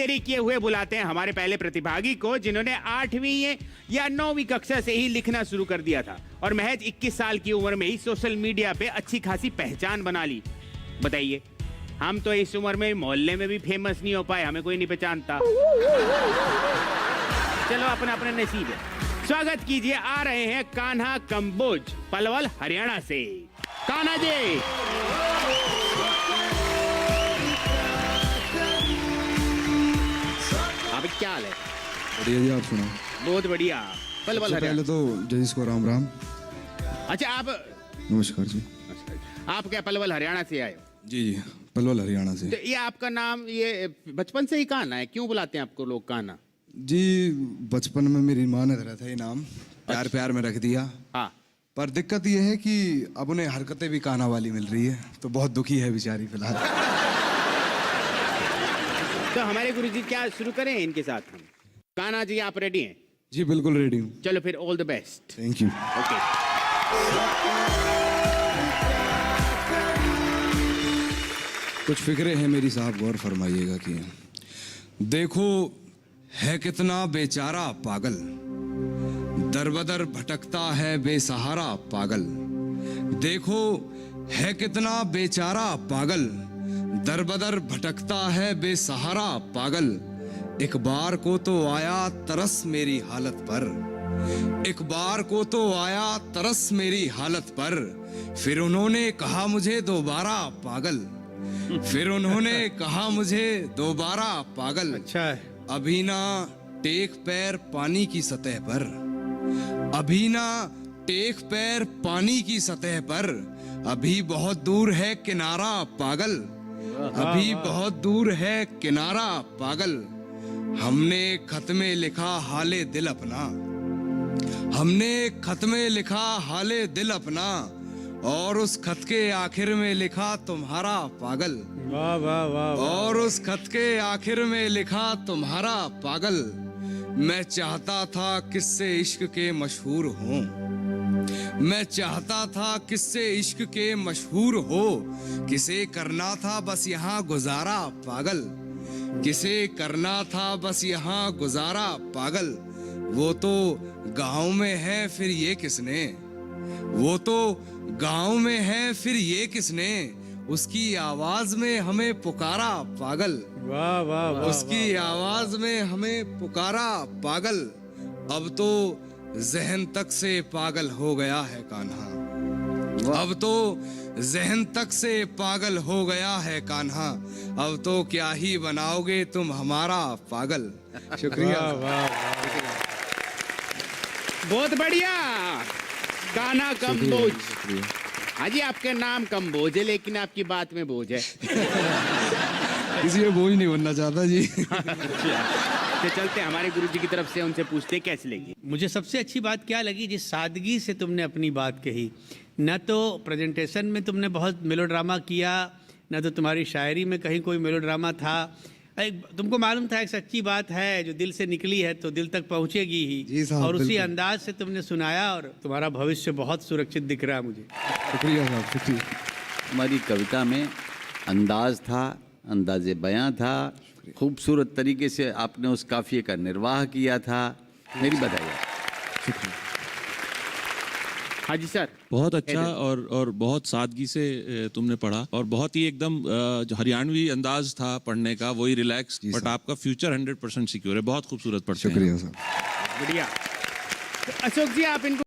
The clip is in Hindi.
देरी किए हुए बुलाते हैं हमारे पहले प्रतिभागी को, जिन्होंने 8वीं या 9वीं कक्षा से ही लिखना शुरू कर दिया था और महज 21 साल की उम्र में ही सोशल मीडिया पे अच्छी खासी पहचान बना ली। बताइए, हम तो इस उम्र में मोहल्ले में भी फेमस नहीं हो पाए, हमें कोई नहीं पहचानता। चलो अपना अपना नसीब है। स्वागत कीजिए, आ रहे हैं कान्हा कंबोज, पलवल हरियाणा से। कान्हा जी, अब क्या हाल है? बढ़िया जी, आप सुनाओ। बहुत बढ़िया। पलवल हरियाणा। पहले तो जय इसको राम राम। अच्छा, आप नमस्कार जी। आप क्या पलवल हरियाणा से आए हो? जी जी, पलवल हरियाणा से। तो ये आपका नाम ये बचपन से ही कान्हा है? क्यों बुलाते हैं आपको लोग कान्हा? जी, बचपन में मेरी माँ ने धरा था ये नाम, प्यार प्यार में रख दिया। हाँ। पर दिक्कत ये है कि अब उन्हें हरकतें भी कान्हा वाली मिल रही है, तो बहुत दुखी है बेचारी फिलहाल। तो हमारे गुरुजी क्या शुरू करें इनके साथ हम? कान्हा जी, आप रेडी हैं? जी बिल्कुल रेडी हूँ। चलो फिर, all the best. Thank you. Okay. कुछ फिक्रे हैं मेरी साहब, गौर फरमाइएगा कि देखो है कितना बेचारा पागल, दरबदर भटकता है बेसहारा पागल। देखो है कितना बेचारा पागल, दरबदर भटकता है बेसहारा पागल। एक बार को तो आया तरस मेरी हालत पर, एक बार को तो आया तरस मेरी हालत पर। फिर उन्होंने कहा मुझे दोबारा पागल, फिर उन्होंने कहा मुझे दोबारा पागल। अच्छा है। अभी ना टेक पैर पानी की सतह पर, अभी ना टेक पैर पानी की सतह पर। अभी बहुत दूर है किनारा पागल, अभी बहुत दूर है किनारा पागल। हमने खत में लिखा हाले दिल अपना, हमने खत में लिखा हाले दिल अपना, और उस खत के आखिर में लिखा तुम्हारा पागल। वाह वाह वाह। और उस खत के आखिर में लिखा तुम्हारा पागल। मैं चाहता था किससे इश्क के मशहूर हों, मैं चाहता था किससे इश्क के मशहूर हो। किसे करना था बस यहाँ गुजारा पागल, किसे करना था बस यहाँ गुजारा पागल। वो तो गाँव में है फिर ये किसने, वो तो गाँव में है फिर ये किसने, उसकी आवाज में हमें पुकारा पागल। वाह वाह वाह। उसकी आवाज में हमें पुकारा पागल। अब तो जहन तक से पागल हो गया है कान्हा, अब तो जहन तक से पागल हो गया है कान्हा। अब तो क्या ही बनाओगे तुम हमारा पागल। शुक्रिया। वाह वाह। बहुत बढ़िया। कान्हा कंबोज। हाँ जी, आपके नाम कंबोज है लेकिन आपकी बात में बोझ है। किसी में बोझ नहीं बनना चाहता जी। तो चलते हमारे गुरुजी की तरफ से, उनसे पूछते कैसी लगी। मुझे सबसे अच्छी बात क्या लगी, जिस सादगी से तुमने अपनी बात कही। न तो प्रेजेंटेशन में तुमने बहुत मेलोड्रामा किया, न तो तुम्हारी शायरी में कहीं कोई मेलोड्रामा था। तुमको मालूम था एक सच्ची बात है जो दिल से निकली है तो दिल तक पहुंचेगी ही, और उसी अंदाज से तुमने सुनाया, और तुम्हारा भविष्य बहुत सुरक्षित दिख रहा है मुझे। शुक्रिया साहब, शुक्रिया। हमारी कविता में अंदाज था, अंदाज़े बयां था, खूबसूरत तरीके से आपने उस काफिये का निर्वाह किया था। मेरी बधाई। शुक्रिया। हाँ जी सर। बहुत अच्छा और बहुत सादगी से तुमने पढ़ा, और बहुत ही एकदम जो हरियाणवी अंदाज था पढ़ने का, वही रिलैक्स, बट आपका फ्यूचर 100% सिक्योर है। बहुत खूबसूरत पढ़ते हैं। शुक्रिया साहब। बढ़िया। तो अशोक जी, आप इनको